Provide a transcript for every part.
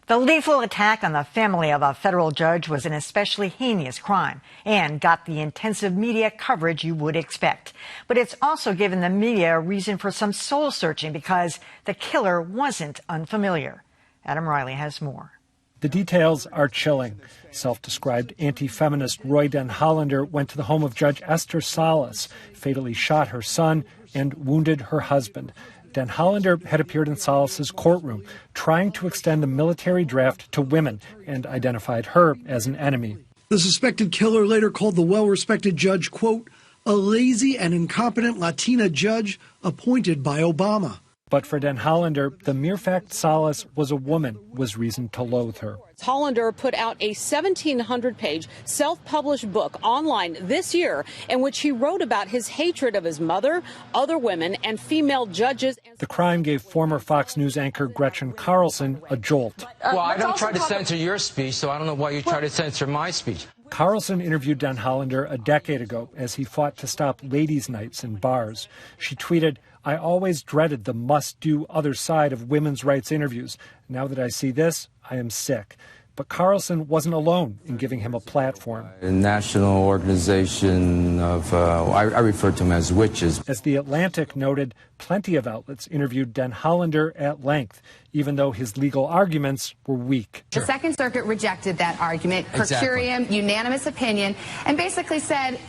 The lethal attack on the family of a federal judge was an especially heinous crime and got the intensive media coverage you would expect. But it's also given the media a reason for some soul searching because the killer wasn't unfamiliar. Adam Riley has more. The details are chilling. Self-described anti-feminist Roy Den Hollander went to the home of Judge Esther Salas, fatally shot her son, and wounded her husband. Den Hollander had appeared in Salas's courtroom, trying to extend the military draft to women, and identified her as an enemy. The suspected killer later called the well-respected judge, quote, a lazy and incompetent Latina judge appointed by Obama. But for Den Hollander, the mere fact Salas was a woman was reason to loathe her. Hollander put out a 1,700-page self-published book online this year in which he wrote about his hatred of his mother, other women, and female judges. The crime gave former Fox News anchor Gretchen Carlson a jolt. Well, I don't try to censor your speech, so I don't know why you try to censor my speech. Carlson interviewed Den Hollander a decade ago as he fought to stop ladies' nights in bars. She tweeted, I always dreaded the must-do other side of women's rights interviews. Now that I see this, I am sick. But Carlson wasn't alone in giving him a platform. A national organization of, I refer to them as witches. As The Atlantic noted, plenty of outlets interviewed Den Hollander at length, even though his legal arguments were weak. The Second Circuit rejected that argument, per curiam, unanimous opinion, and basically said,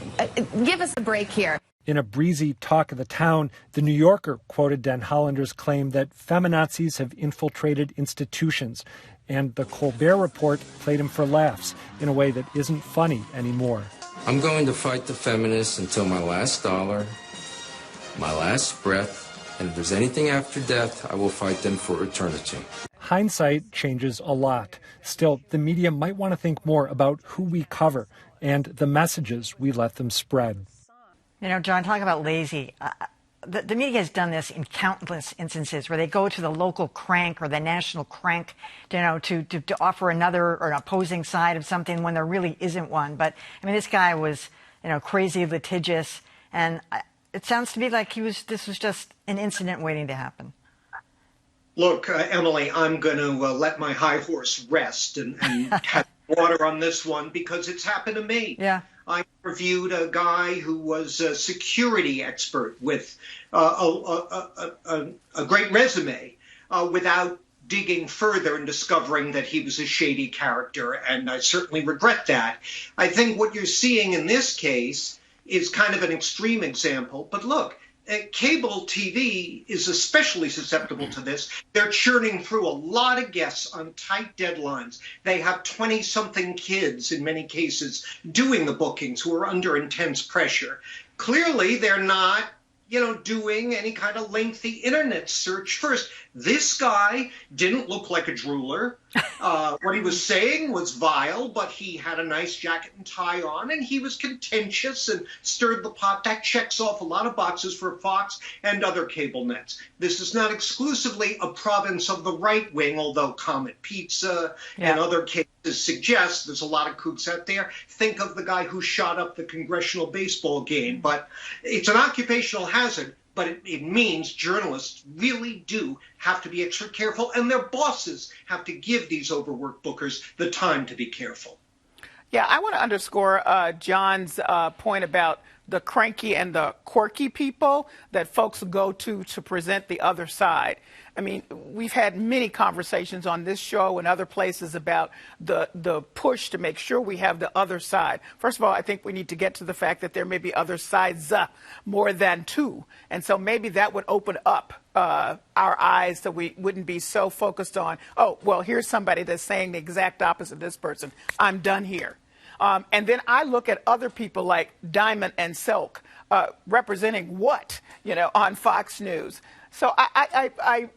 give us a break here. In a breezy talk of the town, The New Yorker quoted Den Hollander's claim that feminazis have infiltrated institutions, and the Colbert Report played him for laughs in a way that isn't funny anymore. I'm going to fight the feminists until my last dollar, my last breath, and if there's anything after death, I will fight them for eternity. Hindsight changes a lot. Still, the media might want to think more about who we cover and the messages we let them spread. You know, John, talk about lazy. The media has done this in countless instances where they go to the local crank or the national crank, to offer another or an opposing side of something when there really isn't one. But, I mean, this guy was, crazy litigious, and it sounds to me like this was just an incident waiting to happen. Look, Emily, I'm going to let my high horse rest and have water on this one because it's happened to me. Yeah. I interviewed a guy who was a security expert with a great resume without digging further and discovering that he was a shady character, and I certainly regret that. I think what you're seeing in this case is kind of an extreme example, but look, cable TV is especially susceptible to this. They're churning through a lot of guests on tight deadlines. They have 20-something kids, in many cases, doing the bookings who are under intense pressure. Clearly, they're not, doing any kind of lengthy internet search first. This guy didn't look like a drooler. What he was saying was vile, but he had a nice jacket and tie on, and he was contentious and stirred the pot. That checks off a lot of boxes for Fox and other cable nets. This is not exclusively a province of the right wing, although Comet Pizza and other cases suggest there's a lot of kooks out there. Think of the guy who shot up the congressional baseball game. But it's an occupational hazard. But it means journalists really do have to be extra careful, and their bosses have to give these overworked bookers the time to be careful. Yeah, I want to underscore John's point about the cranky and the quirky people that folks go to present the other side. I mean, we've had many conversations on this show and other places about the push to make sure we have the other side. First of all, I think we need to get to the fact that there may be other sides, more than two. And so maybe that would open up our eyes so we wouldn't be so focused on, oh, well, here's somebody that's saying the exact opposite of this person. I'm done here. And then I look at other people like Diamond and Silk representing what, on Fox News. So I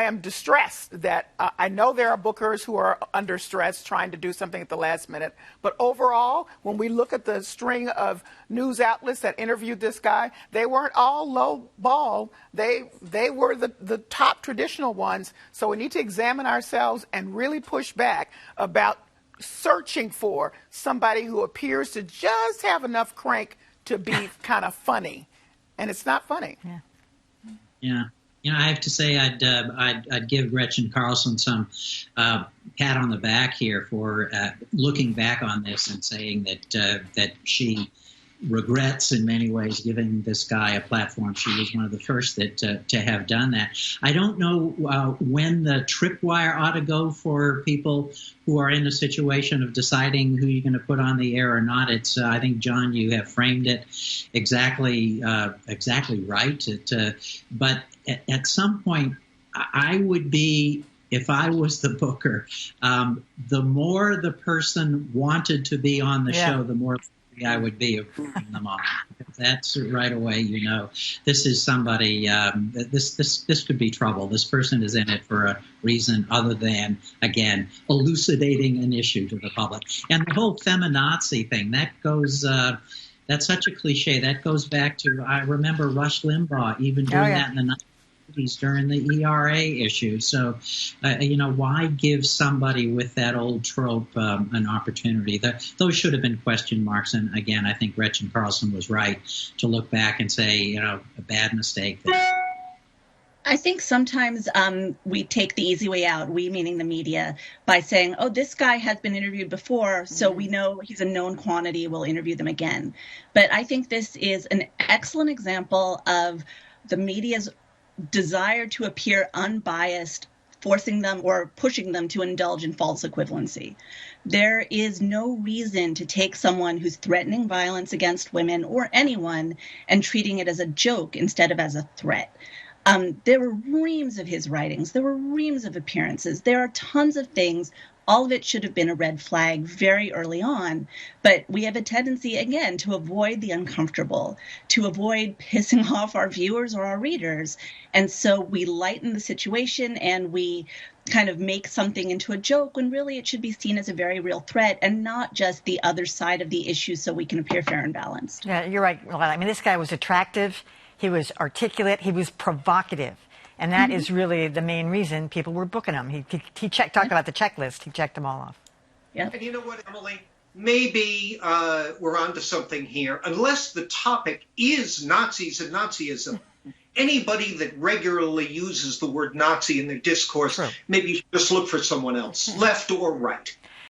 am distressed that I know there are bookers who are under stress trying to do something at the last minute. But overall, when we look at the string of news outlets that interviewed this guy, they weren't all low ball. They were the top traditional ones. So we need to examine ourselves and really push back about searching for somebody who appears to just have enough crank to be kind of funny. And it's not funny. Yeah. Yeah. I have to say I'd give Gretchen Carlson some pat on the back here for looking back on this and saying that she regrets in many ways giving this guy a platform. She was one of the first to have done that. I don't know when the tripwire ought to go for people who are in a situation of deciding who you're going to put on the air or not. It's I think, John, you have framed it exactly right. But at some point, I would be, if I was the booker, the more the person wanted to be on the show, the more I would be approving them on. That's right away, this is somebody, this could be trouble. This person is in it for a reason other than, again, elucidating an issue to the public. And the whole feminazi thing, that goes, that's such a cliche. That goes back to, I remember Rush Limbaugh even doing that in the 90s during the ERA issue. So, why give somebody with that old trope an opportunity? Those should have been question marks. And again, I think Gretchen Carlson was right to look back and say, a bad mistake there. I think sometimes we take the easy way out, we meaning the media, by saying, oh, this guy has been interviewed before, so we know he's a known quantity, we'll interview them again. But I think this is an excellent example of the media's desire to appear unbiased, forcing them or pushing them to indulge in false equivalency. There is no reason to take someone who's threatening violence against women or anyone and treating it as a joke instead of as a threat. There were reams of his writings. There were reams of appearances. There are tons of things. All of it should have been a red flag very early on. But we have a tendency, again, to avoid the uncomfortable, to avoid pissing off our viewers or our readers. And so we lighten the situation and we kind of make something into a joke when really it should be seen as a very real threat and not just the other side of the issue so we can appear fair and balanced. Yeah, you're right. I mean, this guy was attractive. He was articulate. He was provocative. And that is really the main reason people were booking him. He checked, talk about the checklist. He checked them all off. Yeah. And you know what, Emily? Maybe we're onto something here. Unless the topic is Nazis and Nazism, anybody that regularly uses the word Nazi in their discourse, maybe you should just look for someone else, left or right.